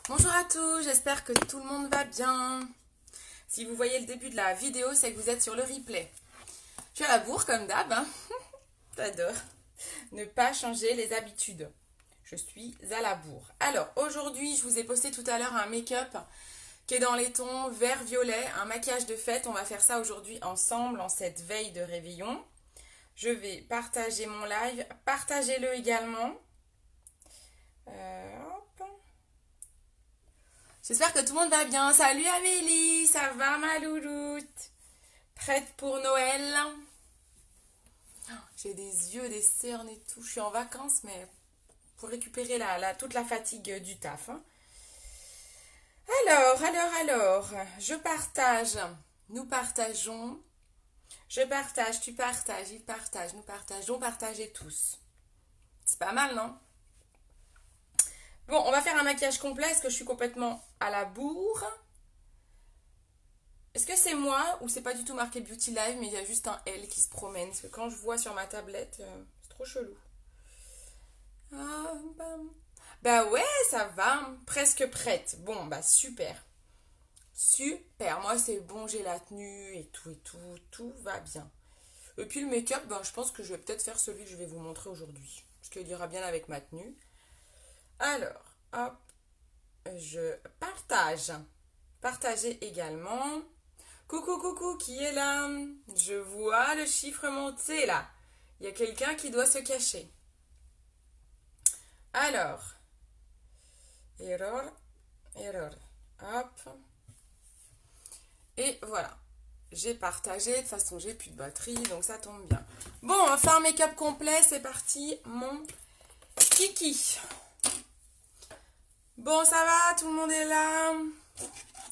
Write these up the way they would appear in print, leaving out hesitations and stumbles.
Bonjour à tous, j'espère que tout le monde va bien. Si vous voyez le début de la vidéo, c'est que vous êtes sur le replay. Je suis à la bourre comme d'hab, hein. J'adore. Ne pas changer les habitudes. Je suis à la bourre. Alors, aujourd'hui, je vous ai posté tout à l'heure un make-up qui est dans les tons vert-violet, un maquillage de fête. On va faire ça aujourd'hui ensemble en cette veille de réveillon. Je vais partager mon live. Partagez-le également. Hop. J'espère que tout le monde va bien. Salut Amélie, ça va ma louloute? Prête pour Noël? J'ai des yeux, des cernes et tout. Je suis en vacances, mais pour récupérer toute la fatigue du taf. Hein. Alors, je partage. Nous partageons. Je partage, tu partages, il partage, nous partageons, partagez tous. C'est pas mal, non? Bon, on va faire un maquillage complet. Est-ce que je suis complètement à la bourre? Est-ce que c'est moi ou c'est pas du tout marqué Beauty Live, mais il y a juste un L qui se promène? Parce que quand je vois sur ma tablette, c'est trop chelou. Ah, bah ouais, ça va. Presque prête. Bon, bah super. Super. Moi, c'est bon, j'ai la tenue et tout, tout va bien. Et puis le make-up, ben, je pense que je vais peut-être faire celui que je vais vous montrer aujourd'hui. Parce qu'il ira bien avec ma tenue. Alors, hop, je partage. Partagez également. Coucou, coucou, qui est là? Je vois le chiffre monter là. Il y a quelqu'un qui doit se cacher. Alors, erreur, hop. Et voilà. J'ai partagé, de toute façon j'ai plus de batterie, donc ça tombe bien. Bon, on va faire un make-up complet, c'est parti, mon kiki. Bon, ça va, tout le monde est là?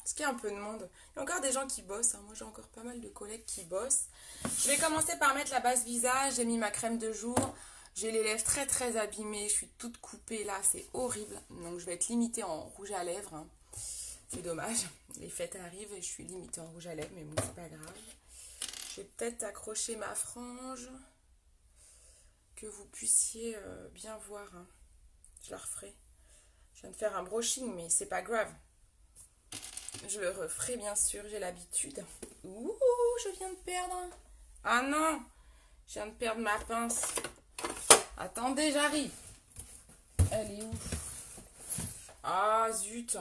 Est-ce qu'il y a un peu de monde? Il y a encore des gens qui bossent, hein. Moi j'ai encore pas mal de collègues qui bossent. Je vais commencer par mettre la base visage, j'ai mis ma crème de jour. J'ai les lèvres très très abîmées, je suis toute coupée là, c'est horrible. Donc je vais être limitée en rouge à lèvres. Hein. C'est dommage, les fêtes arrivent et je suis limitée en rouge à lèvres, mais bon, c'est pas grave. Je vais peut-être accrocher ma frange, que vous puissiez bien voir. Hein. Je la referai. Je viens de faire un brushing, mais c'est pas grave. Je le referai bien sûr, j'ai l'habitude. Ouh, je viens de perdre. Ah non, je viens de perdre ma pince. Attendez, j'arrive. Elle est où? Ah zut.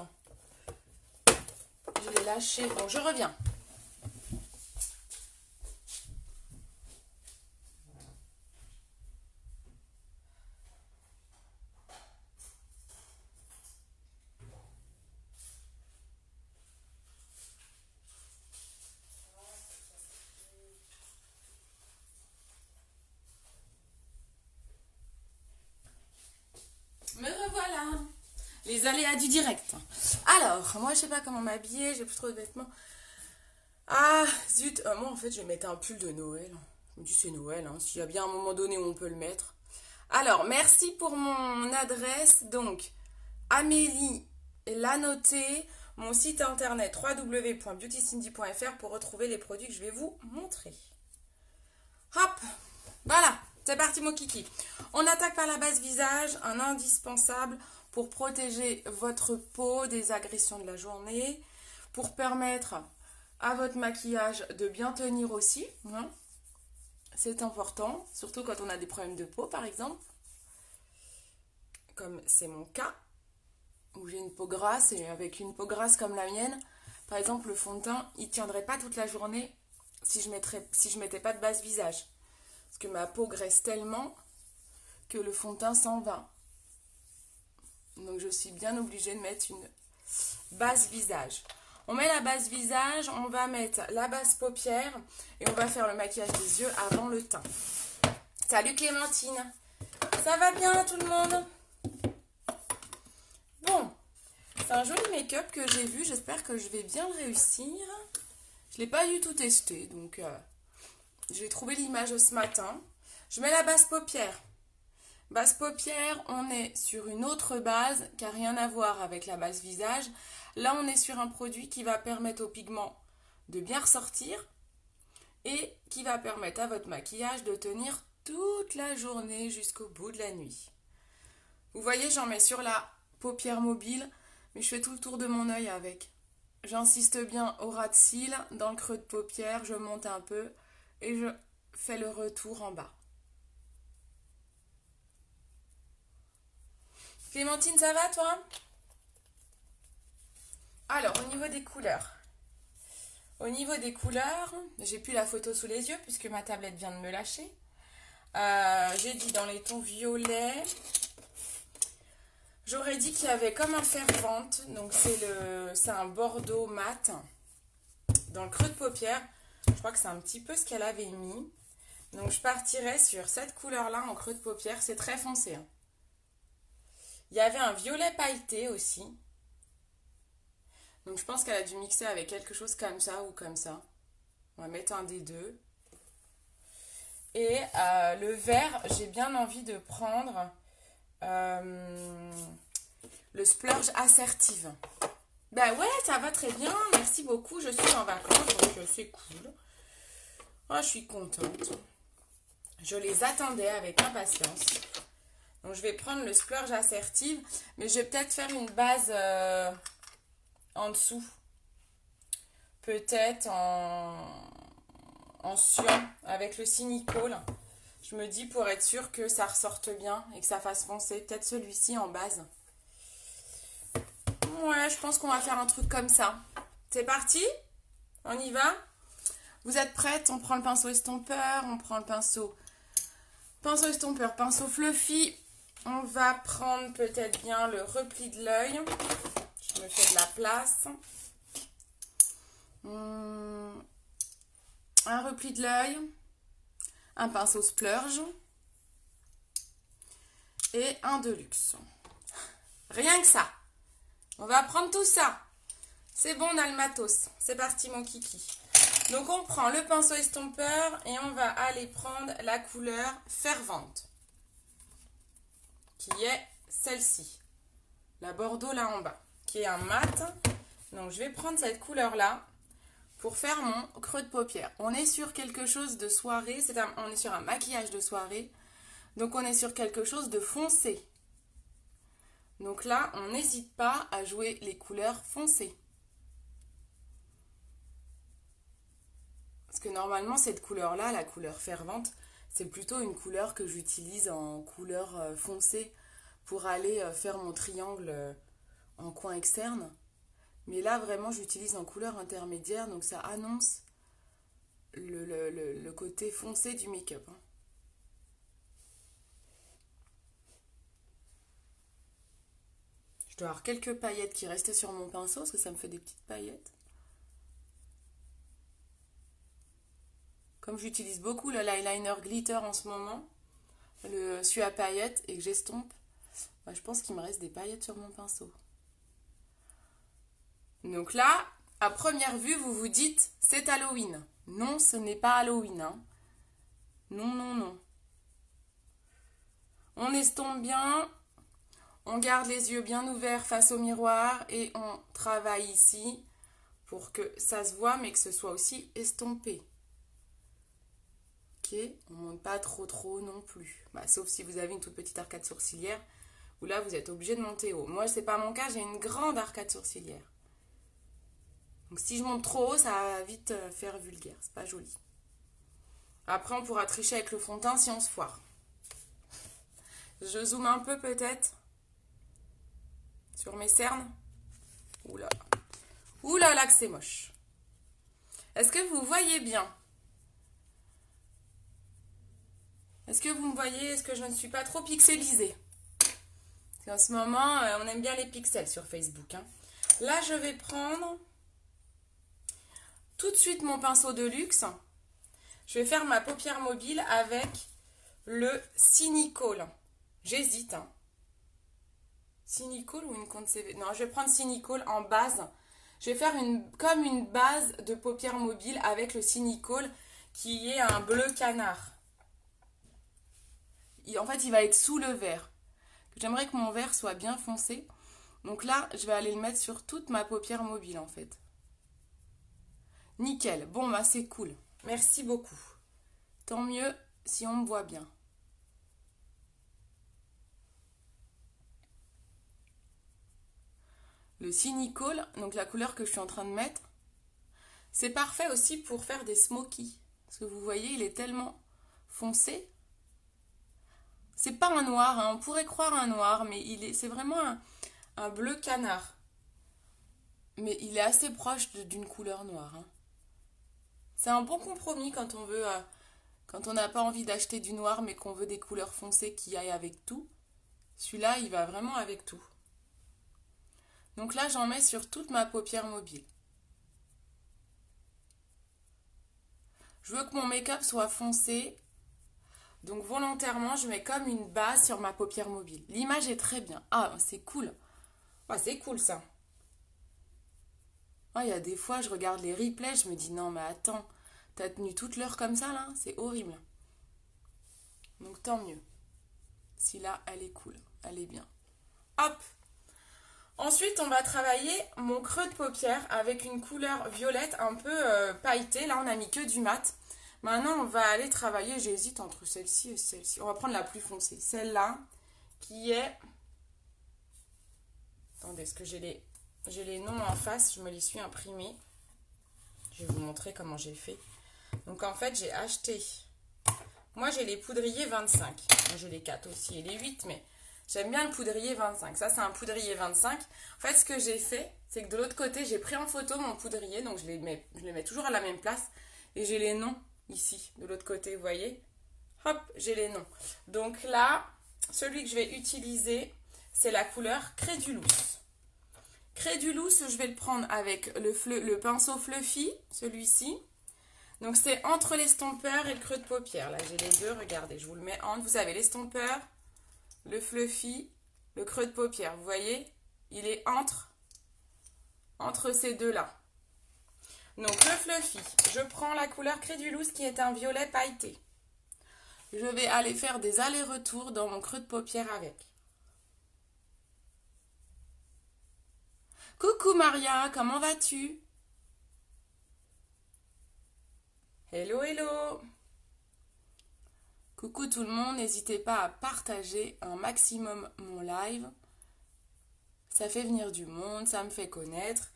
Je l'ai lâchée. Bon, je reviens. Me revoilà. Les aléas du direct. Alors, moi je sais pas comment m'habiller, j'ai plus trop de vêtements. Ah, zut, moi en fait je vais mettre un pull de Noël. Je me dis c'est Noël, hein. S'il y a bien un moment donné où on peut le mettre. Alors, merci pour mon adresse. Donc, Amélie l'a noté. Mon site internet www.beautycindy.fr pour retrouver les produits que je vais vous montrer. Hop, voilà, c'est parti mon kiki. On attaque par la base visage, un indispensable pour protéger votre peau des agressions de la journée, pour permettre à votre maquillage de bien tenir aussi. Hein. C'est important, surtout quand on a des problèmes de peau par exemple, comme c'est mon cas, où j'ai une peau grasse et avec une peau grasse comme la mienne, par exemple le fond de teint, il ne tiendrait pas toute la journée si je mettais pas de base visage. Parce que ma peau graisse tellement que le fond de teint s'en va. Donc je suis bien obligée de mettre une base visage. On met la base visage, on va mettre la base paupière et on va faire le maquillage des yeux avant le teint. Salut Clémentine, ça va bien tout le monde? Bon, c'est un joli make-up que j'ai vu, j'espère que je vais bien le réussir. Je ne l'ai pas du tout testé, donc j'ai trouvé l'image ce matin. Je mets la base paupière. Base paupière, on est sur une autre base qui n'a rien à voir avec la base visage. Là, on est sur un produit qui va permettre au pigment de bien ressortir et qui va permettre à votre maquillage de tenir toute la journée jusqu'au bout de la nuit. Vous voyez, j'en mets sur la paupière mobile, Mais je fais tout le tour de mon œil avec. J'insiste bien au ras de cils, dans le creux de paupière, je monte un peu et je fais le retour en bas. Clémentine, ça va toi? Alors, au niveau des couleurs. Au niveau des couleurs, j'ai plus la photo sous les yeux puisque ma tablette vient de me lâcher. J'ai dit dans les tons violets. J'aurais dit qu'il y avait comme un fer-vente. Donc c'est un bordeaux mat. Dans le creux de paupière. Je crois que c'est un petit peu ce qu'elle avait mis. Donc je partirais sur cette couleur-là en creux de paupière. C'est très foncé. Hein. Il y avait un violet pailleté aussi. Donc je pense qu'elle a dû mixer avec quelque chose comme ça ou comme ça. On va mettre un des deux. Et le vert, j'ai bien envie de prendre le splurge assertive. Ben ouais, ça va très bien. Merci beaucoup. Je suis en vacances, donc c'est cool. Oh, je suis contente. Je les attendais avec impatience. Donc je vais prendre le splurge assertive. Mais je vais peut-être faire une base en dessous. Peut-être en cyan avec le cynicole. Je me dis pour être sûr que ça ressorte bien et que ça fasse foncer. Peut-être celui-ci en base. Ouais, je pense qu'on va faire un truc comme ça. C'est parti? On y va? Vous êtes prêtes? On prend le pinceau estompeur, on prend le pinceau estompeur, pinceau fluffy. On va prendre peut-être bien le repli de l'œil. Je me fais de la place. Un repli de l'œil. Un pinceau splurge. Et un de luxe. Rien que ça. On va prendre tout ça. C'est bon, on a le matos. C'est parti, mon kiki. Donc, on prend le pinceau estompeur et on va aller prendre la couleur fervente. Qui est celle-ci. La bordeaux là en bas. Qui est un mat. Donc, je vais prendre cette couleur-là pour faire mon creux de paupière. On est sur quelque chose de soirée. On est sur un maquillage de soirée. Donc, on est sur quelque chose de foncé. Donc là, on n'hésite pas à jouer les couleurs foncées. Parce que normalement, cette couleur-là, la couleur fervente, c'est plutôt une couleur que j'utilise en couleur foncée pour aller faire mon triangle en coin externe. Mais là, vraiment, j'utilise en couleur intermédiaire, donc ça annonce le côté foncé du make-up. Je dois avoir quelques paillettes qui restaient sur mon pinceau, parce que ça me fait des petites paillettes. Comme j'utilise beaucoup l'eyeliner glitter en ce moment, celui à paillettes, et que j'estompe, je pense qu'il me reste des paillettes sur mon pinceau. Donc là, à première vue, vous vous dites, c'est Halloween. Non, ce n'est pas Halloween. Hein. Non, non, non. On estompe bien, on garde les yeux bien ouverts face au miroir et on travaille ici pour que ça se voit, mais que ce soit aussi estompé. Ok, on ne monte pas trop non plus. Sauf si vous avez une toute petite arcade sourcilière, où là, vous êtes obligé de monter haut. Moi, ce n'est pas mon cas, j'ai une grande arcade sourcilière. Donc si je monte trop haut, ça va vite faire vulgaire, c'est pas joli. Après, on pourra tricher avec le fond de teint si on se foire. Je zoome un peu peut-être sur mes cernes. Oula. Oula là que c'est moche. Est-ce que vous voyez bien? Est-ce que vous me voyez? Est-ce que je ne suis pas trop pixelisée? Parce qu'en ce moment, on aime bien les pixels sur Facebook. Hein. Là, je vais prendre tout de suite mon pinceau de luxe. Je vais faire ma paupière mobile avec le cynicole. J'hésite. Hein. Cynicole ou une compte CV? Non, je vais prendre cynicole en base. Je vais faire comme une base de paupière mobile avec le cynicole qui est un bleu canard. En fait, il va être sous le vert. J'aimerais que mon vert soit bien foncé. Donc là, je vais aller le mettre sur toute ma paupière mobile en fait. Nickel. Bon, c'est cool. Merci beaucoup. Tant mieux si on me voit bien. le Cynical, donc la couleur que je suis en train de mettre. C'est parfait aussi pour faire des smokies. Parce que vous voyez, il est tellement foncé. C'est pas un noir, hein, on pourrait croire un noir, mais c'est vraiment un bleu canard. Mais il est assez proche d'une couleur noire. Hein. C'est un bon compromis quand on veut, quand on n'a pas envie d'acheter du noir, mais qu'on veut des couleurs foncées qui aillent avec tout. Celui-là, il va vraiment avec tout. Donc là, j'en mets sur toute ma paupière mobile. Je veux que mon make-up soit foncé. Donc volontairement, je mets comme une base sur ma paupière mobile. L'image est très bien. Ah, c'est cool. Ah, c'est cool ça. Ah, il y a des fois, je regarde les replays, je me dis non mais attends, t'as tenu toute l'heure comme ça là? C'est horrible. Donc tant mieux. Si là, elle est cool, elle est bien. Hop! Ensuite, on va travailler mon creux de paupière avec une couleur violette un peu pailletée. Là, on a mis que du mat. Maintenant, on va aller travailler, j'hésite entre celle-ci et celle-ci. On va prendre la plus foncée. Celle-là, qui est... Attendez, est-ce que j'ai les noms en face? Je me les suis imprimés. Je vais vous montrer comment j'ai fait. Donc, en fait, j'ai acheté... Moi, j'ai les poudriers 25. J'ai les 4 aussi et les 8, mais... J'aime bien le poudrier 25. Ça, c'est un poudrier 25. En fait, ce que j'ai fait, c'est que de l'autre côté, j'ai pris en photo mon poudrier. Donc, je les mets toujours à la même place. Et j'ai les noms ici, de l'autre côté, vous voyez. Hop, j'ai les noms. Donc là, celui que je vais utiliser, c'est la couleur Crédulous. Crédulous, je vais le prendre avec le pinceau Fluffy, celui-ci. Donc, c'est entre l'estompeur et le creux de paupière. Là, j'ai les deux. Regardez, je vous le mets entre. Vous avez l'estompeur, le fluffy, le creux de paupière. Vous voyez, il est entre ces deux-là. Donc le fluffy, je prends la couleur Crédulous qui est un violet pailleté. Je vais aller faire des allers-retours dans mon creux de paupière avec. Coucou Maria, comment vas-tu? Hello, hello! Coucou tout le monde, n'hésitez pas à partager un maximum mon live. Ça fait venir du monde, ça me fait connaître.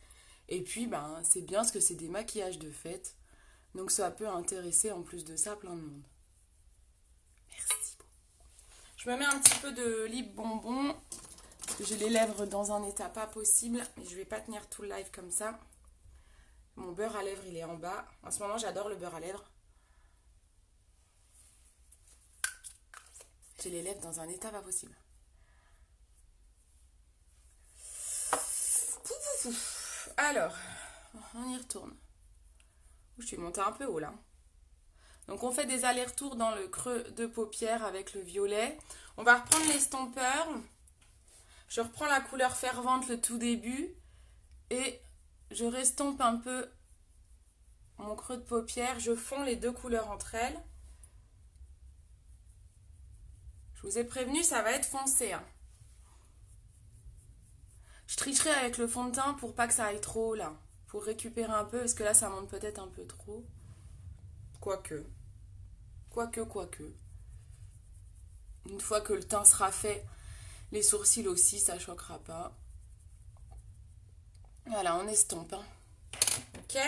Et puis, ben, c'est bien parce que c'est des maquillages de fête. Donc ça peut intéresser en plus de ça plein de monde. Merci beaucoup. Je me mets un petit peu de lip bonbon. Parce que j'ai les lèvres dans un état pas possible. Mais je vais pas tenir tout le live comme ça. Mon beurre à lèvres, il est en bas. En ce moment, j'adore le beurre à lèvres. J'ai les lèvres dans un état pas possible. Alors, on y retourne. Je suis montée un peu haut là. Donc on fait des allers-retours dans le creux de paupière avec le violet. On va reprendre l'estompeur. Je reprends la couleur fervente le tout début. Et je restompe un peu mon creux de paupière. Je fonds les deux couleurs entre elles. Je vous ai prévenu, ça va être foncé. Hein. Je tricherai avec le fond de teint pour pas que ça aille trop là. Pour récupérer un peu, parce que là ça monte peut-être un peu trop. Quoique. Une fois que le teint sera fait, les sourcils aussi, ça choquera pas. Voilà, on estompe. Hein. Ok.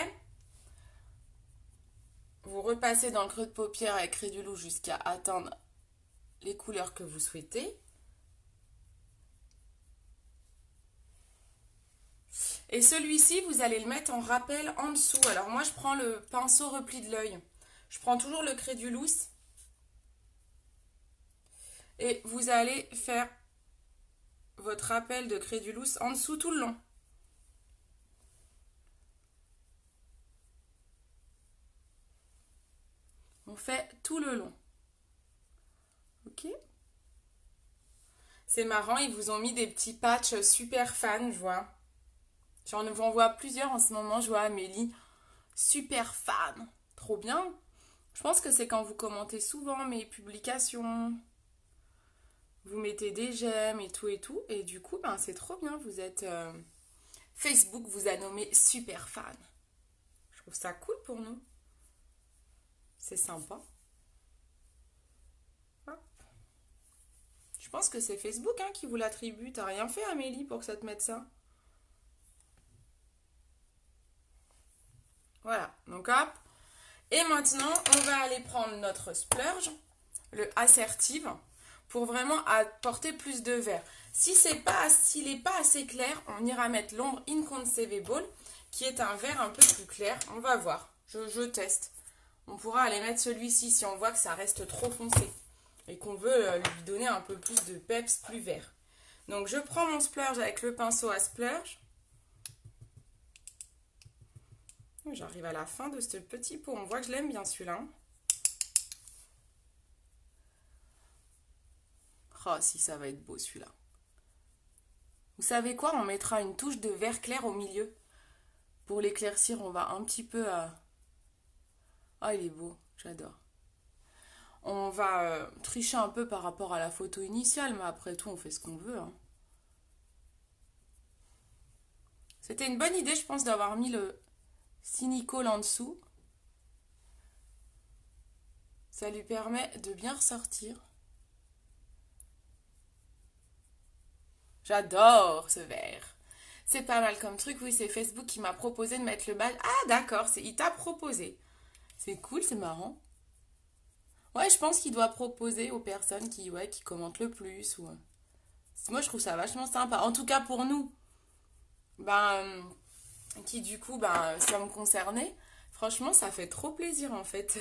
Vous repassez dans le creux de paupière avec Crédulous jusqu'à atteindre les couleurs que vous souhaitez. Et celui-ci, vous allez le mettre en rappel en dessous. Alors moi, je prends le pinceau repli de l'œil. Je prends toujours le Crédulous. Et vous allez faire votre rappel de Crédulous en dessous tout le long. On fait tout le long. Ok? C'est marrant, ils vous ont mis des petits patchs super fans, je vois. J'en vois plusieurs en ce moment, je vois Amélie. Super fan. Trop bien. Je pense que c'est quand vous commentez souvent mes publications. Vous mettez des j'aime et tout et tout. Et du coup, ben, c'est trop bien. Vous êtes... Facebook vous a nommé super fan. Je trouve ça cool pour nous. C'est sympa. Ah. Je pense que c'est Facebook hein, qui vous l'attribue. T'as rien fait Amélie pour que ça te mette ça? Voilà, donc hop. Et maintenant, on va aller prendre notre splurge, le Assertive, pour vraiment apporter plus de vert. S'il n'est pas assez clair, on ira mettre l'ombre Inconceivable, qui est un vert un peu plus clair. On va voir, je teste. On pourra aller mettre celui-ci si on voit que ça reste trop foncé et qu'on veut lui donner un peu plus de peps, plus vert. Donc je prends mon splurge avec le pinceau à splurge. J'arrive à la fin de ce petit pot. On voit que je l'aime bien celui-là. Oh, si ça va être beau celui-là. Vous savez quoi? On mettra une touche de vert clair au milieu. Pour l'éclaircir, on va un petit peu... Ah, il est beau. J'adore. On va tricher un peu par rapport à la photo initiale, mais après tout, on fait ce qu'on veut. Hein. C'était une bonne idée, je pense, d'avoir mis le Cynical en dessous. Ça lui permet de bien ressortir. J'adore ce vert. C'est pas mal comme truc. Oui, c'est Facebook qui m'a proposé de mettre le badge. Ah, d'accord, il t'a proposé. C'est cool, c'est marrant. Ouais, je pense qu'il doit proposer aux personnes qui commentent le plus. Ou... Moi, je trouve ça vachement sympa. En tout cas, pour nous, qui du coup sommes concernés, franchement, ça fait trop plaisir en fait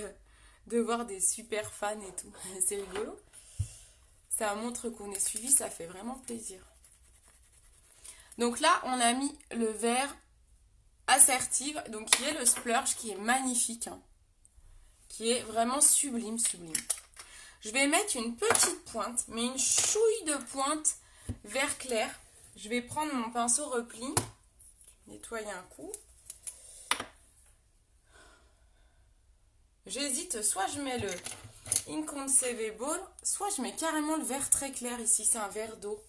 de voir des super fans et tout. C'est rigolo. Ça montre qu'on est suivi, ça fait vraiment plaisir. Donc là, on a mis le vert Assertive, donc qui est le splurge, qui est magnifique. Hein. Qui est vraiment sublime, sublime. Je vais mettre une petite pointe, mais une chouille de pointe vert clair. Je vais prendre mon pinceau repli, nettoyer un coup. J'hésite, soit je mets le Inconceivable, soit je mets carrément le vert très clair ici, c'est un vert d'eau.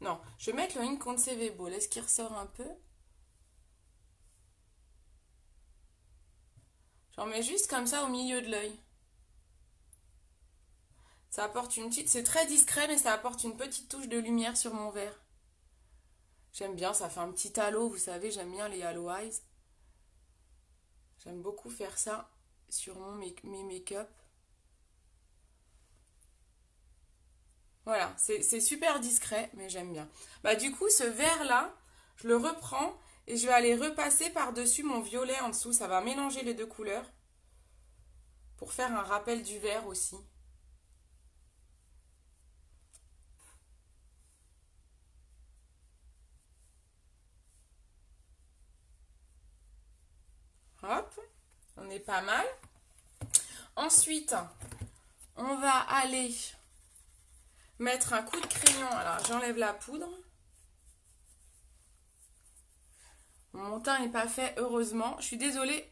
Non, je vais mettre le Inconceivable, est-ce qu'il ressort un peu? J'en mets juste comme ça au milieu de l'œil. Ça apporte une petite... C'est très discret, mais ça apporte une petite touche de lumière sur mon verre. J'aime bien, ça fait un petit halo, vous savez, j'aime bien les halo eyes. J'aime beaucoup faire ça sur mes make-up. Voilà, c'est super discret, mais j'aime bien. Du coup, ce vert-là, je le reprends et je vais aller repasser par-dessus mon violet en dessous. Ça va mélanger les deux couleurs pour faire un rappel du vert aussi. Hop, on est pas mal. Ensuite, on va aller mettre un coup de crayon. Alors, j'enlève la poudre. Mon teint n'est pas fait, heureusement. Je suis désolée.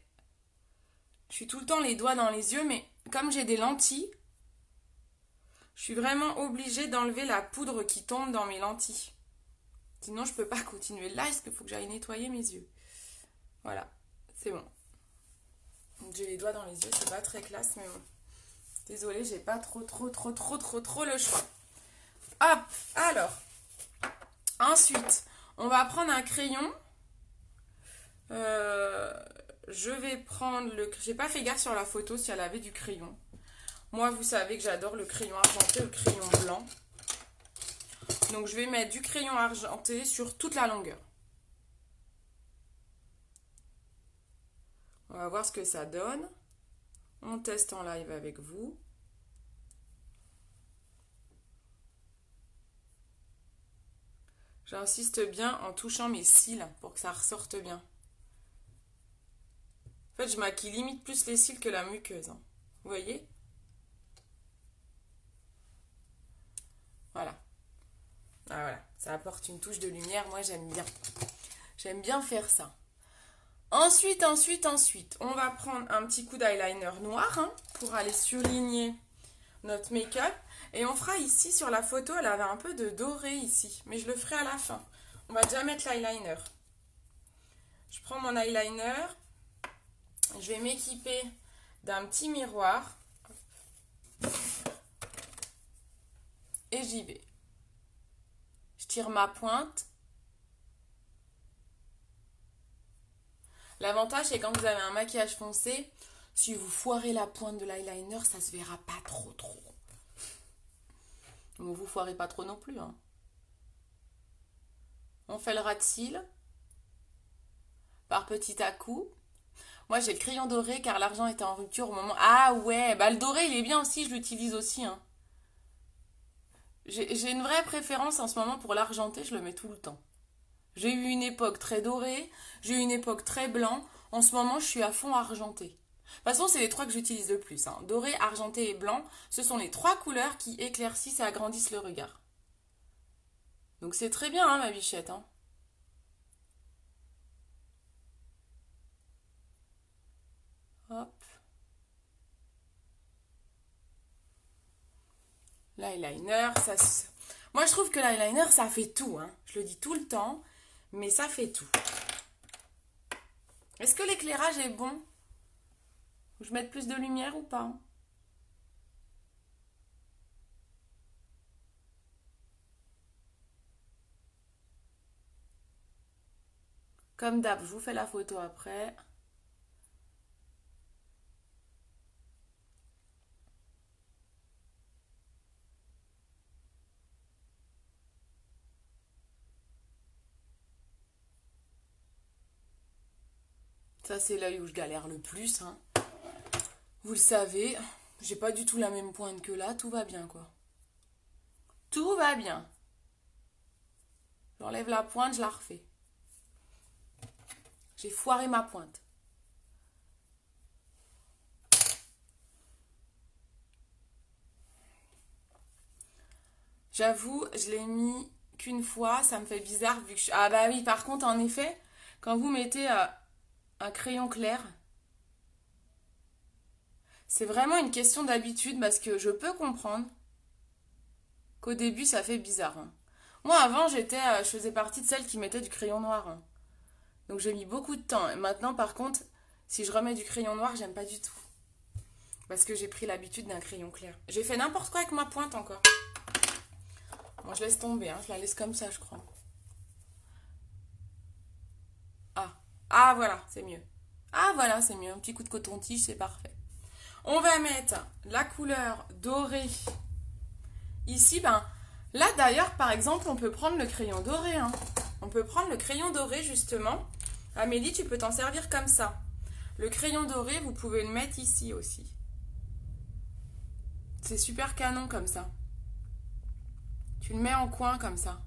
Je suis tout le temps les doigts dans les yeux, mais comme j'ai des lentilles, je suis vraiment obligée d'enlever la poudre qui tombe dans mes lentilles. Sinon, je ne peux pas continuer le live parce qu'il faut que j'aille nettoyer mes yeux. Voilà, c'est bon. J'ai les doigts dans les yeux, c'est pas très classe, mais bon. Désolée, j'ai pas trop le choix. Hop, alors. Ensuite, on va prendre un crayon. Je vais prendre le... J'ai pas fait gaffe sur la photo si elle avait du crayon. Moi, vous savez que j'adore le crayon argenté, le crayon blanc. Donc, je vais mettre du crayon argenté sur toute la longueur. On va voir ce que ça donne. On teste en live avec vous. J'insiste bien en touchant mes cils pour que ça ressorte bien. En fait, je maquille limite plus les cils que la muqueuse. Hein. Vous voyez? Voilà. Ah, voilà. Ça apporte une touche de lumière. Moi, j'aime bien. J'aime bien faire ça. Ensuite, on va prendre un petit coup d'eyeliner noir hein, pour aller surligner notre make-up. Et on fera ici, sur la photo, elle avait un peu de doré ici. Mais je le ferai à la fin. On va déjà mettre l'eyeliner. Je prends mon eyeliner. Je vais m'équiper d'un petit miroir. Et j'y vais. Je tire ma pointe. L'avantage, c'est quand vous avez un maquillage foncé, si vous foirez la pointe de l'eyeliner, ça se verra pas trop. Donc vous foirez pas trop non plus, hein. On fait le ras de cils par petit à coup. Moi, j'ai le crayon doré car l'argent était en rupture au moment... Ah ouais, bah le doré, il est bien aussi, je l'utilise aussi, hein. J'ai une vraie préférence en ce moment pour l'argenté, je le mets tout le temps. J'ai eu une époque très dorée, j'ai eu une époque très blanc. En ce moment, je suis à fond argenté. De toute façon, c'est les trois que j'utilise le plus, hein. Doré, argenté et blanc, ce sont les trois couleurs qui éclaircissent et agrandissent le regard. Donc c'est très bien, hein, ma bichette, hein. Hop. L'eyeliner, ça... Moi, je trouve que l'eyeliner, ça fait tout, hein. Je le dis tout le temps, mais ça fait tout. Est-ce que l'éclairage est bon? Je mette plus de lumière ou pas? Comme d'hab, je vous fais la photo après. Ça, c'est l'œil où je galère le plus, hein. Vous le savez, j'ai pas du tout la même pointe que là, tout va bien, quoi. Tout va bien. J'enlève la pointe, je la refais. J'ai foiré ma pointe. J'avoue, je l'ai mis qu'une fois, ça me fait bizarre vu que je... Ah bah oui, par contre, en effet, quand vous mettez un crayon clair, c'est vraiment une question d'habitude parce que je peux comprendre qu'au début, ça fait bizarre, hein. Moi, avant, je faisais partie de celles qui mettaient du crayon noir, hein. Donc j'ai mis beaucoup de temps. Et maintenant, par contre, si je remets du crayon noir, j'aime pas du tout. Parce que j'ai pris l'habitude d'un crayon clair. J'ai fait n'importe quoi avec ma pointe encore. Bon, je laisse tomber, hein. Je la laisse comme ça, je crois. Ah, ah voilà, c'est mieux. Ah voilà, c'est mieux. Un petit coup de coton-tige, c'est parfait. On va mettre la couleur dorée. Ici, ben, là d'ailleurs, par exemple, on peut prendre le crayon doré, hein. On peut prendre le crayon doré, justement. Amélie, tu peux t'en servir comme ça. Le crayon doré, vous pouvez le mettre ici aussi. C'est super canon comme ça. Tu le mets en coin comme ça.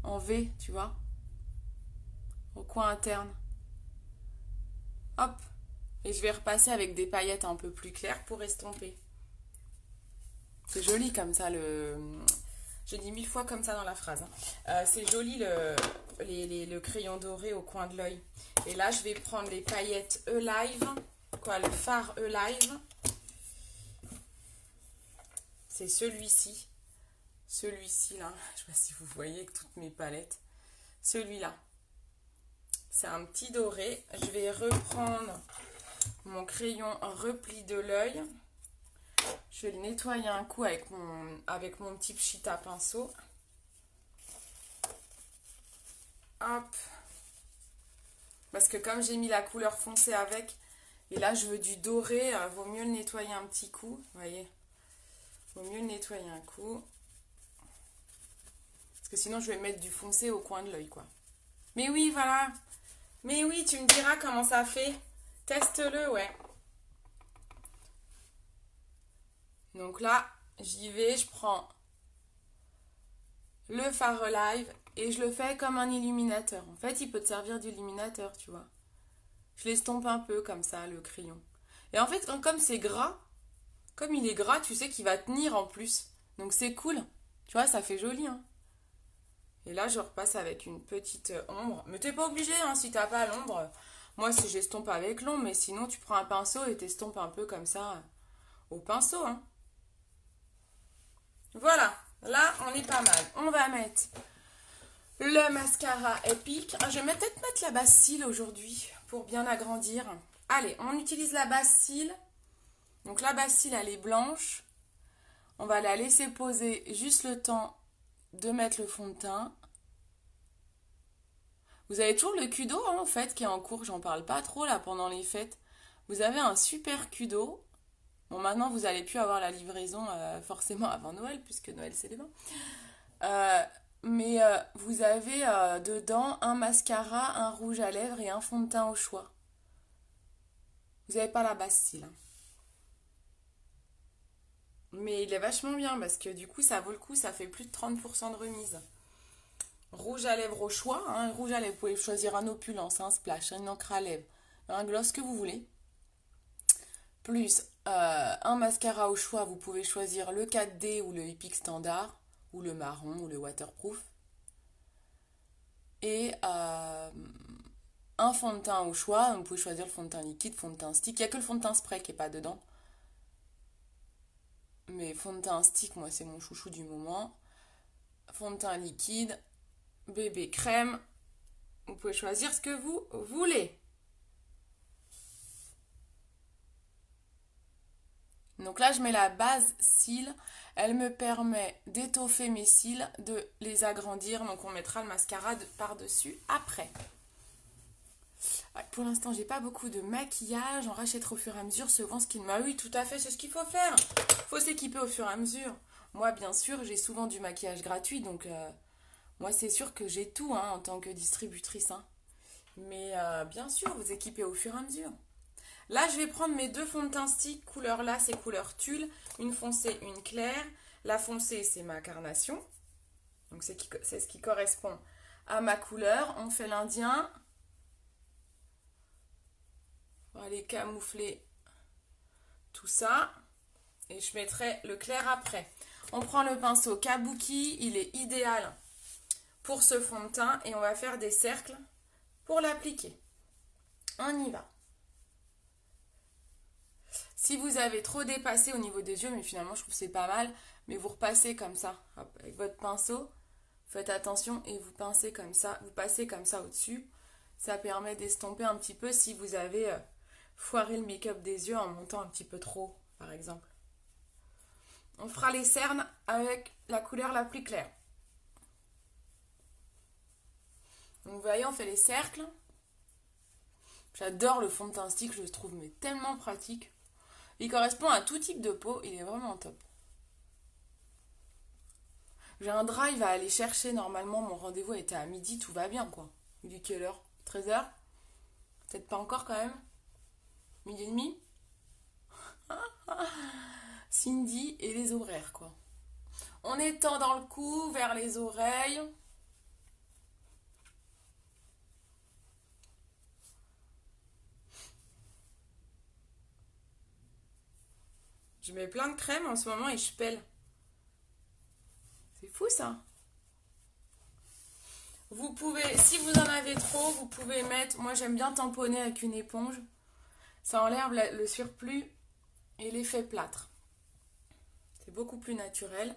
En V, tu vois. Au coin interne. Hop. Et je vais repasser avec des paillettes un peu plus claires pour estomper. C'est joli comme ça, le... J'ai dit 1000 fois comme ça dans la phrase, hein. C'est joli le crayon doré au coin de l'œil. Et là, je vais prendre les paillettes E-Live. Quoi, le fard E-Live. C'est celui-ci. Celui-ci, là. Je sais pas si vous voyez avec toutes mes palettes. Celui-là. C'est un petit doré. Je vais reprendre mon crayon repli de l'œil. Je vais le nettoyer un coup avec mon petit pchita pinceau. Hop. Parce que comme j'ai mis la couleur foncée avec, et là je veux du doré, vaut mieux le nettoyer un petit coup. Vous voyez, vaut mieux le nettoyer un coup. Parce que sinon je vais mettre du foncé au coin de l'œil, quoi. Mais oui, voilà. Mais oui, tu me diras comment ça fait. Teste-le, ouais. Donc là, j'y vais, je prends le fard live et je le fais comme un illuminateur. En fait, il peut te servir d'illuminateur, tu vois. Je l'estompe un peu comme ça, le crayon. Et en fait, comme c'est gras, comme il est gras, tu sais qu'il va tenir en plus. Donc c'est cool. Tu vois, ça fait joli, hein. Et là, je repasse avec une petite ombre. Mais t'es pas obligé, hein, si t'as pas l'ombre. Moi, si j'estompe avec l'ombre, mais sinon, tu prends un pinceau et t'estompes un peu comme ça au pinceau, hein. Voilà, là, on est pas mal. On va mettre le mascara Epic. Je vais peut-être mettre la base cils aujourd'hui pour bien agrandir. Allez, on utilise la base cils. Donc la base cils, elle est blanche. On va la laisser poser juste le temps de mettre le fond de teint. Vous avez toujours le Kudo, hein, en fait, qui est en cours. J'en parle pas trop, là, pendant les fêtes. Vous avez un super Kudo. Bon, maintenant, vous allez plus avoir la livraison forcément avant Noël, puisque Noël, c'est demain. Euh, mais vous avez dedans un mascara, un rouge à lèvres et un fond de teint au choix. Vous n'avez pas la base cils, hein. Mais il est vachement bien parce que du coup, ça vaut le coup, ça fait plus de 30% de remise. Rouge à lèvres au choix, hein. Rouge à lèvres, vous pouvez choisir un opulence, un splash, une encre à lèvres, un gloss que vous voulez. Plus un mascara au choix, vous pouvez choisir le 4D ou le Epic standard, ou le marron, ou le waterproof. Et un fond de teint au choix, vous pouvez choisir le fond de teint liquide, fond de teint stick. Il n'y a que le fond de teint spray qui n'est pas dedans. Mais fond de teint stick, moi c'est mon chouchou du moment. Fond de teint liquide, bébé crème. Vous pouvez choisir ce que vous voulez. Donc là, je mets la base cils. Elle me permet d'étoffer mes cils, de les agrandir. Donc on mettra le mascara par-dessus après. Ouais, pour l'instant, j'ai pas beaucoup de maquillage. On rachètera au fur et à mesure selon ce qu'il m'a. Oui, tout à fait, c'est ce qu'il faut faire. Faut s'équiper au fur et à mesure. Moi, bien sûr, j'ai souvent du maquillage gratuit. Donc moi, c'est sûr que j'ai tout, hein, en tant que distributrice, hein. Mais bien sûr, vous équipez au fur et à mesure. Là, je vais prendre mes deux fonds de teint stick. Couleur là, c'est couleur tulle. Une foncée, une claire. La foncée, c'est ma carnation. Donc, c'est ce qui correspond à ma couleur. On fait l'indien. On va aller camoufler tout ça. Et je mettrai le clair après. On prend le pinceau Kabuki. Il est idéal pour ce fond de teint. Et on va faire des cercles pour l'appliquer. On y va. Si vous avez trop dépassé au niveau des yeux, mais finalement je trouve que c'est pas mal, mais vous repassez comme ça, hop, avec votre pinceau, faites attention et vous pincez comme ça, vous passez comme ça au-dessus. Ça permet d'estomper un petit peu si vous avez foiré le make-up des yeux en montant un petit peu trop, par exemple. On fera les cernes avec la couleur la plus claire. Donc vous voyez, on fait les cercles. J'adore le fond de teint stick, je le trouve mais tellement pratique. Il correspond à tout type de peau, il est vraiment top. J'ai un drive à aller chercher, normalement mon rendez-vous était à midi, tout va bien quoi. Il est quelle heure? 13h? Peut-être pas encore quand même? Midi et demi? Cindy et les horaires quoi. On étend dans le cou, vers les oreilles. Je mets plein de crème en ce moment et je pèle. C'est fou ça. Vous pouvez, si vous en avez trop, vous pouvez mettre, moi j'aime bien tamponner avec une éponge. Ça enlève le surplus et l'effet plâtre. C'est beaucoup plus naturel.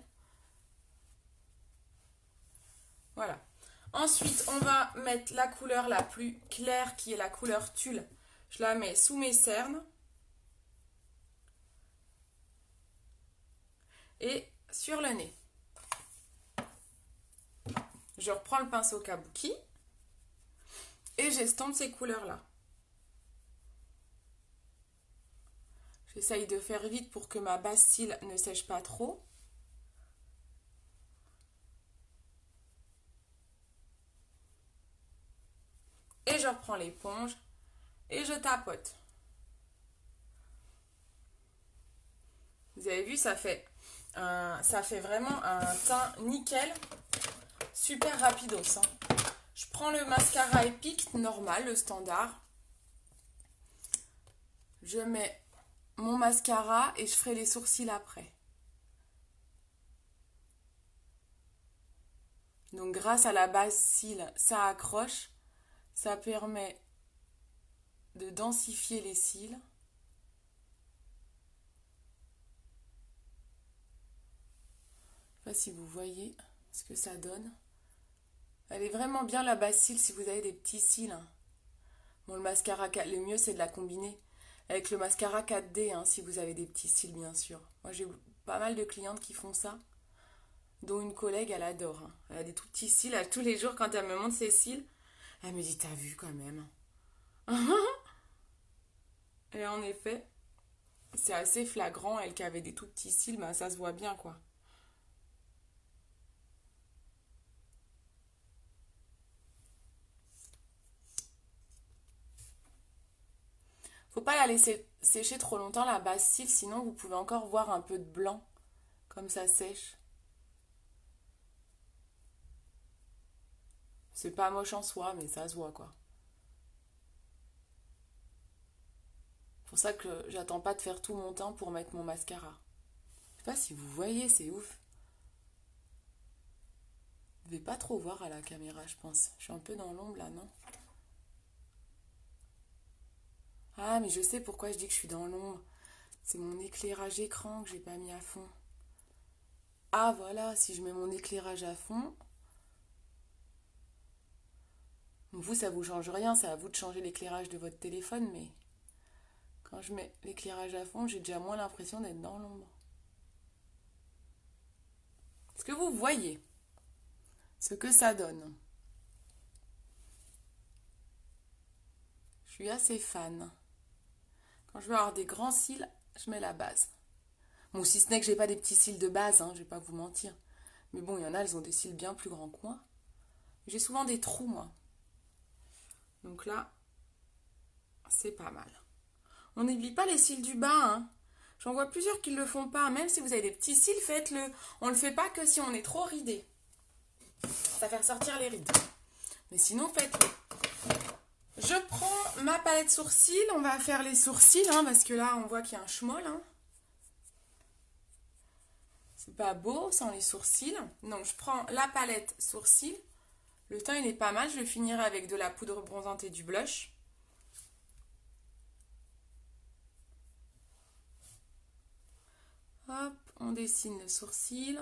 Voilà. Ensuite, on va mettre la couleur la plus claire qui est la couleur tulle. Je la mets sous mes cernes. Et sur le nez. Je reprends le pinceau Kabuki et j'estompe ces couleurs-là. J'essaye de faire vite pour que ma base cils ne sèche pas trop. Et je reprends l'éponge et je tapote. Vous avez vu, ça fait vraiment un teint nickel, super rapidos, hein. Je prends le mascara Epic normal, le standard. Je mets mon mascara et je ferai les sourcils après. Donc grâce à la base cils, ça accroche, ça permet de densifier les cils. Je ne sais pas si vous voyez ce que ça donne. Elle est vraiment bien la base cils si vous avez des petits cils, hein. Bon, le mascara, le mieux c'est de la combiner avec le mascara 4D, hein, si vous avez des petits cils bien sûr. Moi j'ai pas mal de clientes qui font ça, dont une collègue, elle adore, hein. Elle a des tout petits cils, tous les jours quand elle me montre ses cils, Elle me dit, t'as vu quand même. Et en effet, c'est assez flagrant. Elle qui avait des tout petits cils, ben, ça se voit bien, quoi. Faut pas la laisser sécher trop longtemps, la base cils, sinon vous pouvez encore voir un peu de blanc, comme ça sèche. C'est pas moche en soi, mais ça se voit, quoi. C'est pour ça que j'attends pas de faire tout mon temps pour mettre mon mascara. Je sais pas si vous voyez, c'est ouf. Vous devez pas trop voir à la caméra, je pense. Je suis un peu dans l'ombre là, non? Ah, mais je sais pourquoi je dis que je suis dans l'ombre. C'est mon éclairage écran que j'ai pas mis à fond. Ah, voilà, si je mets mon éclairage à fond, vous, ça vous change rien, c'est à vous de changer l'éclairage de votre téléphone, mais quand je mets l'éclairage à fond, j'ai déjà moins l'impression d'être dans l'ombre. Est-ce que vous voyez ce que ça donne? Je suis assez fan. Quand je veux avoir des grands cils, je mets la base. Bon, si ce n'est que j'ai pas des petits cils de base, hein, je vais pas vous mentir. Mais bon, il y en a, elles ont des cils bien plus grands que moi. J'ai souvent des trous, moi. Donc là, c'est pas mal. On n'oublie pas les cils du bas, hein. J'en vois plusieurs qui ne le font pas. Même si vous avez des petits cils, faites-le. On ne le fait pas que si on est trop ridé. Ça fait ressortir les rides. Mais sinon, faites-le. Je prends ma palette sourcils. On va faire les sourcils, hein, parce que là, on voit qu'il y a un schmoll. Hein. C'est pas beau sans les sourcils. Donc, je prends la palette sourcils. Le teint, il est pas mal. Je le finirai avec de la poudre bronzante et du blush. Hop, on dessine le sourcil.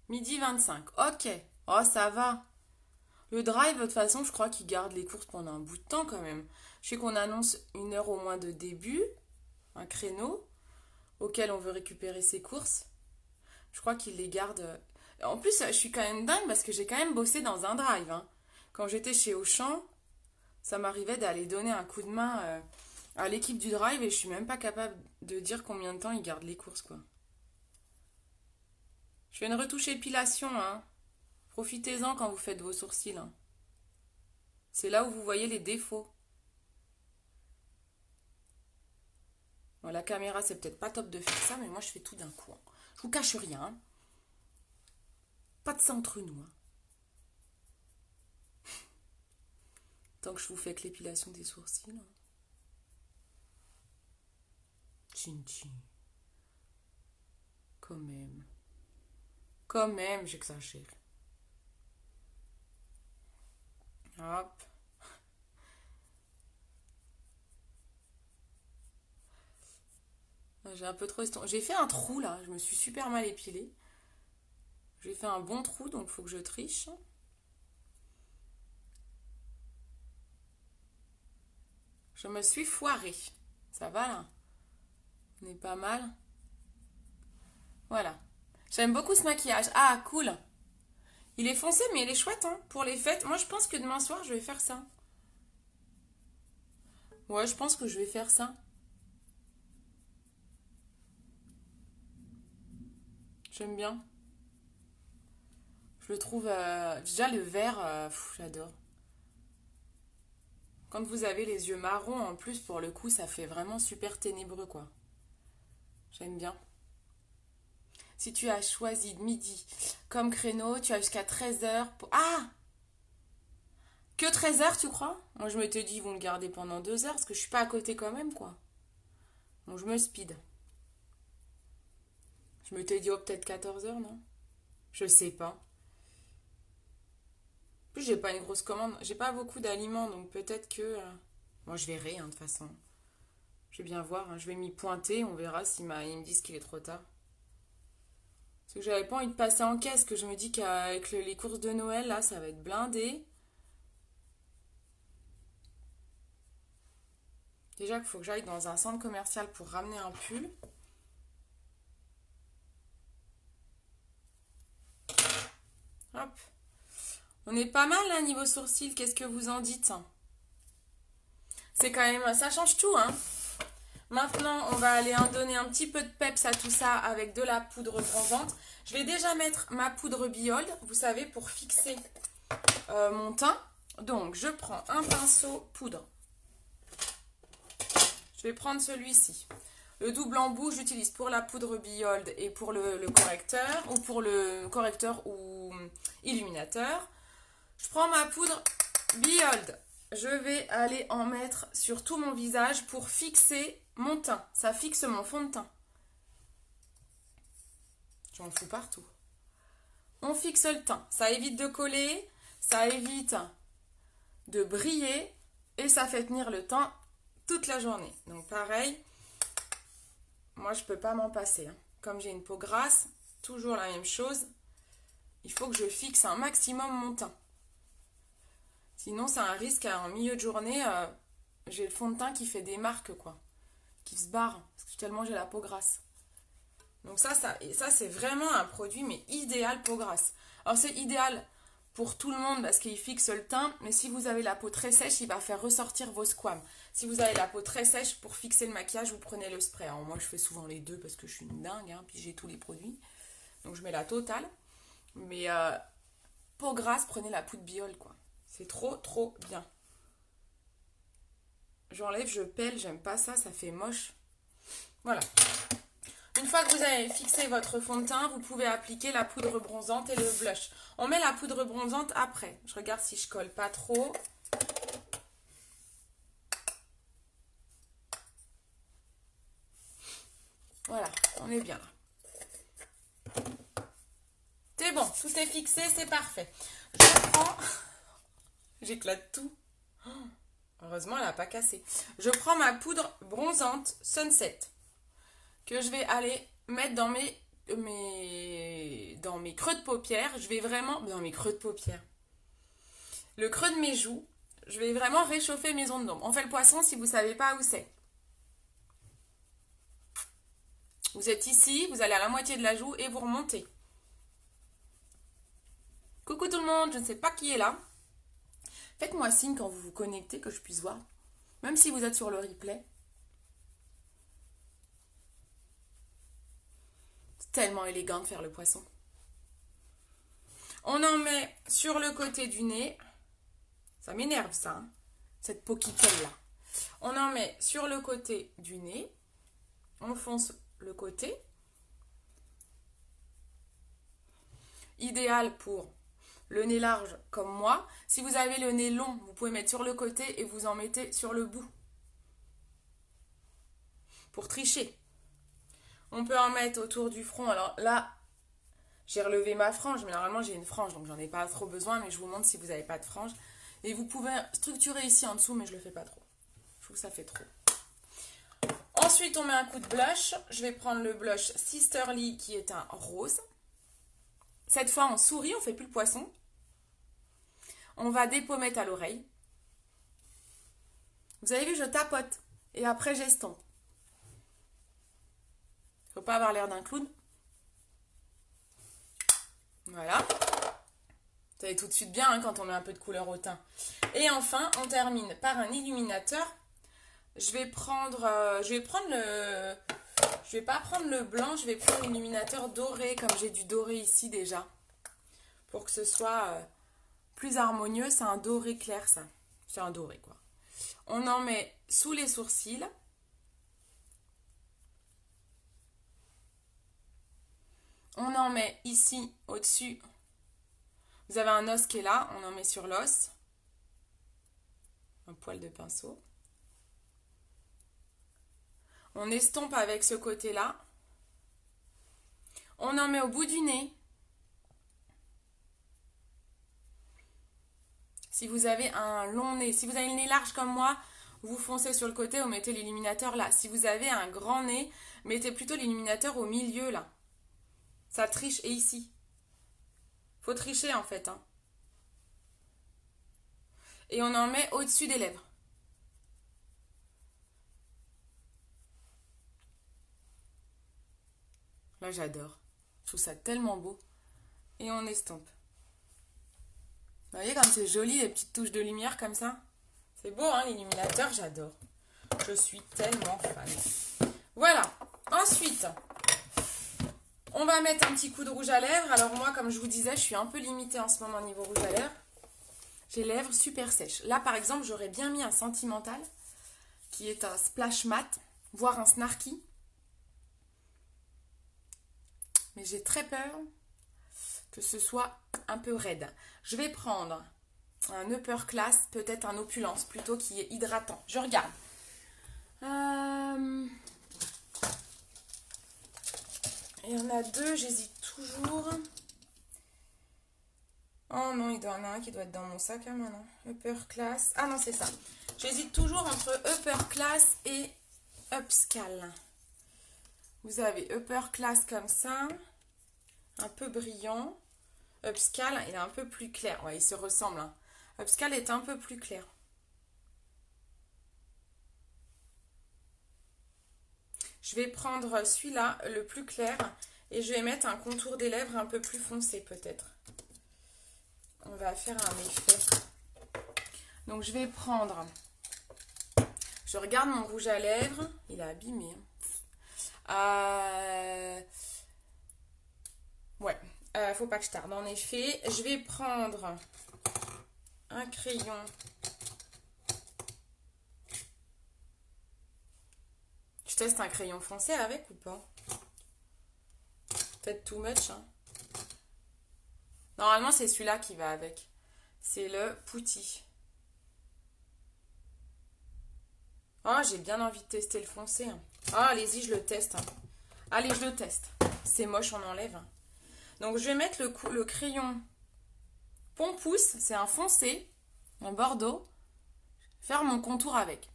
Midi 25. Ok. Oh, ça va. Le drive, de toute façon, je crois qu'il garde les courses pendant un bout de temps quand même. Je sais qu'on annonce 1 heure au moins de début, un créneau, auquel on veut récupérer ses courses. Je crois qu'il les garde. En plus, je suis quand même dingue parce que j'ai quand même bossé dans un drive. Hein. Quand j'étais chez Auchan, ça m'arrivait d'aller donner un coup de main à l'équipe du drive et je suis même pas capable de dire combien de temps ils gardent les courses, quoi. Je fais une retouche épilation, hein. Profitez-en quand vous faites vos sourcils. Hein. C'est là où vous voyez les défauts. Bon, la caméra, c'est peut-être pas top de faire ça, mais moi, je fais tout d'un coup. Hein. Je vous cache rien. Hein. Pas de ça entre nous. Hein. Tant que je vous fais que l'épilation des sourcils. Hein. Chin chin. Quand même. Quand même, j'exagère. Hop. J'ai un peu trop estompé. J'ai fait un trou là, je me suis super mal épilée. J'ai fait un bon trou, donc il faut que je triche. Je me suis foirée. Ça va là? On est pas mal. Voilà. J'aime beaucoup ce maquillage. Ah, cool. Il est foncé, mais il est chouette, hein, pour les fêtes. Moi, je pense que demain soir, je vais faire ça. Ouais, je pense que je vais faire ça. J'aime bien. Je le trouve... déjà, le vert, j'adore. Quand vous avez les yeux marrons, en plus, pour le coup, ça fait vraiment super ténébreux, quoi. J'aime bien. Si tu as choisi midi comme créneau, tu as jusqu'à 13 h pour... Ah! Que 13 h, tu crois? Moi, je m'étais dit, ils vont le garder pendant 2 heures, parce que je suis pas à côté quand même, quoi. Donc, je me speed. Je m'étais dit, oh, peut-être 14 h, non? Je sais pas. En plus, j'ai pas une grosse commande. J'ai pas beaucoup d'aliments, donc peut-être que... Moi, je verrai, hein, de toute façon. Je vais bien voir. Hein. Je vais m'y pointer. On verra s'ils me disent qu'il est trop tard. Parce que j'avais pas envie de passer en caisse. Que je me dis qu'avec les courses de Noël, là, ça va être blindé. Déjà qu'il faut que j'aille dans un centre commercial pour ramener un pull. Hop. On est pas mal là niveau sourcils, qu'est-ce que vous en dites? C'est quand même, ça change tout, hein. Maintenant, on va aller en donner un petit peu de peps à tout ça avec de la poudre bronzante. Je vais déjà mettre ma poudre Biold, vous savez, pour fixer mon teint. Donc, je prends un pinceau poudre. Je vais prendre celui-ci. Le double embout, j'utilise pour la poudre Biold et pour le correcteur, ou pour le correcteur ou illuminateur. Je prends ma poudre Biold. Je vais aller en mettre sur tout mon visage pour fixer mon teint. Ça fixe mon fond de teint. J'en fous partout. On fixe le teint. Ça évite de coller, ça évite de briller et ça fait tenir le teint toute la journée. Donc pareil, moi je peux pas m'en passer, hein. Comme j'ai une peau grasse, toujours la même chose. Il faut que je fixe un maximum mon teint. Sinon, c'est un risque en milieu de journée, j'ai le fond de teint qui fait des marques, quoi. Qui se barre, parce que tellement j'ai la peau grasse. Donc ça c'est vraiment un produit, mais idéal peau grasse. Alors c'est idéal pour tout le monde parce qu'il fixe le teint, mais si vous avez la peau très sèche, il va faire ressortir vos squames. Si vous avez la peau très sèche, pour fixer le maquillage, vous prenez le spray. Alors moi, je fais souvent les deux parce que je suis une dingue, hein, puis j'ai tous les produits. Donc je mets la totale. Mais peau grasse, prenez la poudre Biol, quoi. C'est trop, trop bien. J'enlève, je pèle, j'aime pas ça, ça fait moche. Voilà. Une fois que vous avez fixé votre fond de teint, vous pouvez appliquer la poudre bronzante et le blush. On met la poudre bronzante après. Je regarde si je colle pas trop. Voilà, on est bien là. C'est bon, tout est fixé, c'est parfait. Je prends... J'éclate tout. Heureusement, elle n'a pas cassé. Je prends ma poudre bronzante Sunset que je vais aller mettre dans mes creux de paupières. Je vais vraiment... Dans mes creux de paupières. Le creux de mes joues. Je vais vraiment réchauffer mes ondes d'ombre. On fait le poisson si vous ne savez pas où c'est. Vous êtes ici, vous allez à la moitié de la joue et vous remontez. Coucou tout le monde, je ne sais pas qui est là. Faites-moi signe quand vous vous connectez, que je puisse voir. Même si vous êtes sur le replay. C'est tellement élégant de faire le poisson. On en met sur le côté du nez. Ça m'énerve ça, hein, cette peau qui pèle là. On en met sur le côté du nez. On fonce le côté. Idéal pour le nez large comme moi. Si vous avez le nez long, vous pouvez mettre sur le côté et vous en mettez sur le bout. Pour tricher. On peut en mettre autour du front. Alors là, j'ai relevé ma frange, mais normalement j'ai une frange, donc j'en ai pas trop besoin, mais je vous montre si vous n'avez pas de frange. Et vous pouvez structurer ici en dessous, mais je le fais pas trop. Je trouve que ça fait trop. Ensuite, on met un coup de blush. Je vais prendre le blush Sisterly qui est un rose. Cette fois, on sourit, on fait plus le poisson. On va des pommettes à l'oreille. Vous avez vu, je tapote. Et après, j'estompe. Faut pas avoir l'air d'un clown. Voilà. Vous savez tout de suite bien, hein, quand on met un peu de couleur au teint. Et enfin, on termine par un illuminateur. Je vais pas prendre le blanc, je vais prendre l'illuminateur doré, comme j'ai du doré ici déjà. Pour que ce soit plus harmonieux. C'est un doré clair, ça. C'est un doré, quoi. On en met sous les sourcils. On en met ici, au-dessus. Vous avez un os qui est là, on en met sur l'os. Un poil de pinceau. On estompe avec ce côté-là. On en met au bout du nez. Si vous avez un long nez, si vous avez le nez large comme moi, vous foncez sur le côté, vous mettez l'illuminateur là. Si vous avez un grand nez, mettez plutôt l'illuminateur au milieu là. Ça triche. Et ici. Faut tricher en fait, hein. Et on en met au-dessus des lèvres. Là, j'adore. Je trouve ça tellement beau. Et on estompe. voyez comme c'est joli, les petites touches de lumière comme ça. C'est beau, hein, l'illuminateur, j'adore. Je suis tellement fan. Voilà. Ensuite, on va mettre un petit coup de rouge à lèvres. Alors moi, comme je vous disais, je suis un peu limitée en ce moment niveau rouge à lèvres. J'ai les lèvres super sèches. Là, par exemple, j'aurais bien mis un Sentimental, qui est un splash mat, voire un snarky. Mais j'ai très peur que ce soit un peu raide. Je vais prendre un Upper Class, peut-être un Opulence, plutôt qui est hydratant. Je regarde. Il y en a deux, j'hésite toujours. Oh non, il doit y en avoir un qui doit être dans mon sac à main, non? Upper Class. Ah non, c'est ça. J'hésite toujours entre Upper Class et Upscale. Vous avez Upper Class comme ça, un peu brillant. Upscale, il est un peu plus clair. Ouais, il se ressemble, hein. Upscale est un peu plus clair. Je vais prendre celui-là, le plus clair, et je vais mettre un contour des lèvres un peu plus foncé peut-être. On va faire un effet. Donc je vais prendre, je regarde mon rouge à lèvres, il est abîmé. Ouais, faut pas que je tarde. En effet, je vais prendre un crayon. Je teste un crayon foncé avec ou pas? Peut-être too much, hein. Normalement, c'est celui-là qui va avec. C'est le Putty. Oh, j'ai bien envie de tester le foncé, hein. Oh, allez-y, je le teste, hein. Allez, je le teste. C'est moche, on enlève, hein. Donc, je vais mettre le crayon Pompousse. C'est un foncé, un bordeaux. Faire mon contour avec.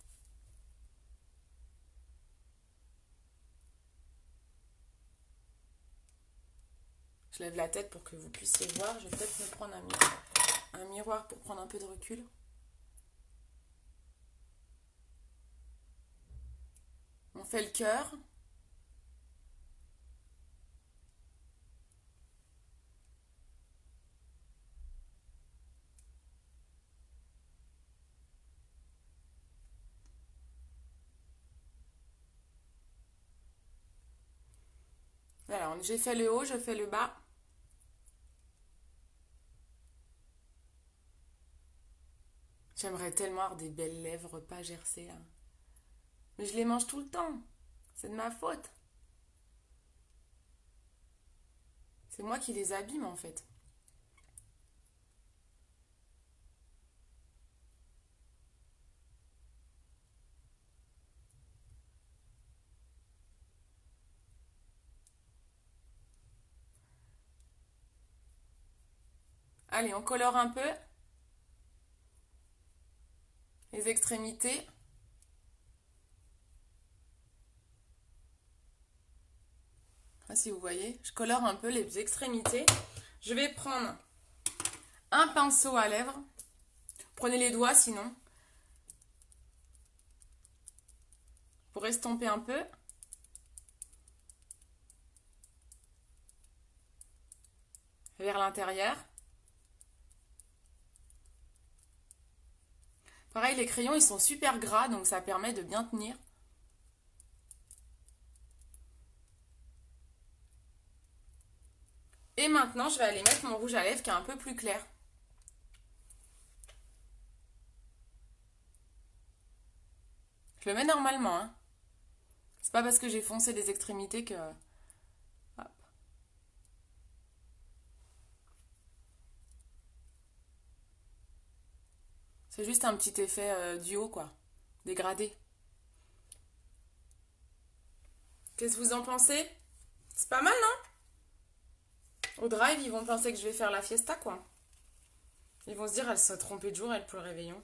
Je lève la tête pour que vous puissiez voir. Je vais peut-être me prendre un miroir pour prendre un peu de recul. On fait le cœur. Voilà, j'ai fait le haut, je fais le bas. J'aimerais tellement avoir des belles lèvres pas gercées, là. Mais je les mange tout le temps. C'est de ma faute. C'est moi qui les abîme en fait. Allez, on colore un peu les extrémités. Je sais pas si vous voyez, je colore un peu les extrémités. Je vais prendre un pinceau à lèvres. Prenez les doigts sinon. Pour estomper un peu. Vers l'intérieur. Pareil, les crayons, ils sont super gras, donc ça permet de bien tenir. Et maintenant, je vais aller mettre mon rouge à lèvres qui est un peu plus clair. Je le mets normalement, hein. C'est pas parce que j'ai foncé des extrémités que... Hop. C'est juste un petit effet du haut, quoi. Dégradé. Qu'est-ce que vous en pensez? C'est pas mal, non? Au drive, ils vont penser que je vais faire la fiesta, quoi. Ils vont se dire, elle s'est trompée de jour, elle, pour le réveillon.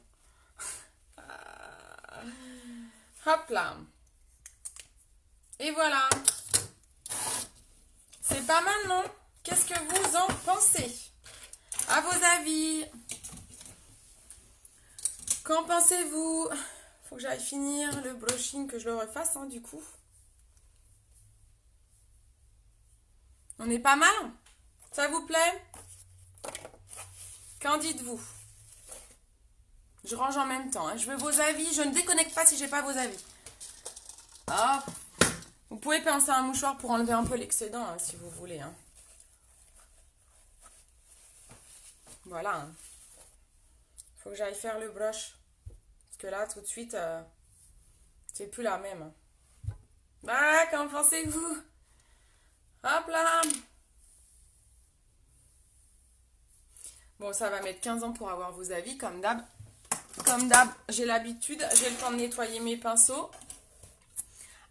Hop là. Et voilà. C'est pas mal, non? Qu'est-ce que vous en pensez? À vos avis. Qu'en pensez-vous? Faut que j'aille finir le brushing, que je le refasse, hein, du coup. On est pas mal? Ça vous plaît? Qu'en dites-vous? Je range en même temps. Hein. Je veux vos avis. Je ne déconnecte pas si j'ai pas vos avis. Hop. Vous pouvez pincer un mouchoir pour enlever un peu l'excédent hein, si vous voulez. Hein. Voilà. Hein. Faut que j'aille faire le brush. Parce que là, tout de suite, c'est plus la même. Ah, qu'en pensez-vous? Hop là. Bon, ça va mettre 15 ans pour avoir vos avis, comme d'hab. Comme d'hab, j'ai l'habitude. J'ai le temps de nettoyer mes pinceaux.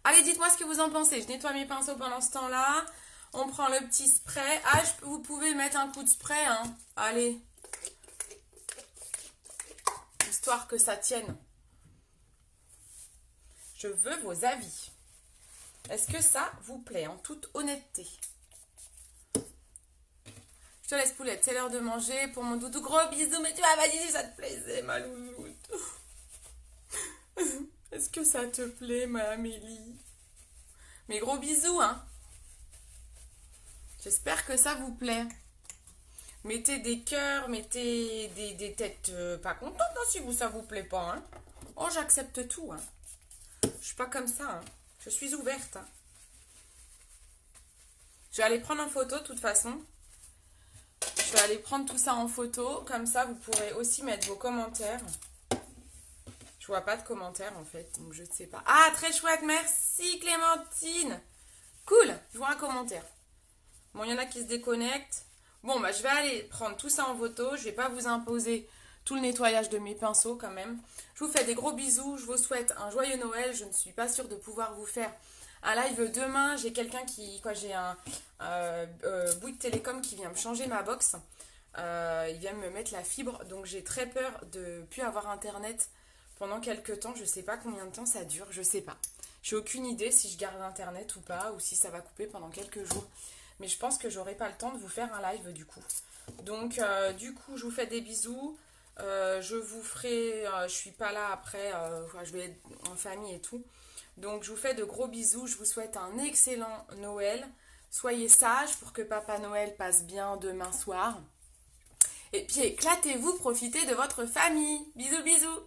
Allez, dites-moi ce que vous en pensez. Je nettoie mes pinceaux pendant ce temps-là. On prend le petit spray. Ah, vous pouvez mettre un coup de spray. Hein. Allez. Histoire que ça tienne. Je veux vos avis. Est-ce que ça vous plaît, en toute honnêteté? Je te laisse poulette, c'est l'heure de manger. Pour mon doudou, gros bisous. Mais tu m'as pas dit si ça te plaisait, ma louloute. Est-ce que ça te plaît, ma Amélie? Mes gros bisous, hein. J'espère que ça vous plaît. Mettez des cœurs, mettez des têtes pas contentes hein, si ça vous plaît pas. Hein. Oh, j'accepte tout. Hein. Je suis pas comme ça. Hein. Je suis ouverte. Hein. Je vais aller prendre en photo de toute façon. Je vais aller prendre tout ça en photo. Comme ça, vous pourrez aussi mettre vos commentaires. Je vois pas de commentaires en fait, donc je ne sais pas. Ah, très chouette, merci Clémentine. Cool, je vois un commentaire. Bon, il y en a qui se déconnectent. Bon, bah je vais aller prendre tout ça en photo. Je vais pas vous imposer tout le nettoyage de mes pinceaux quand même. Je vous fais des gros bisous. Je vous souhaite un joyeux Noël. Je ne suis pas sûre de pouvoir vous faire un live demain. J'ai quelqu'un qui... J'ai un Bouygues Télécom qui vient me changer ma box. Il vient me mettre la fibre. Donc j'ai très peur de ne plus avoir internet pendant quelques temps. Je sais pas combien de temps ça dure. Je sais pas. J'ai aucune idée si je garde internet ou pas. Ou si ça va couper pendant quelques jours. Mais je pense que j'aurai pas le temps de vous faire un live du coup. Donc du coup je vous fais des bisous. Je vous ferai, je suis pas là après, je vais être en famille et tout. Donc je vous fais de gros bisous. Je vous souhaite un excellent Noël. Soyez sages pour que Papa Noël passe bien demain soir. Et puis éclatez-vous, profitez de votre famille. Bisous bisous.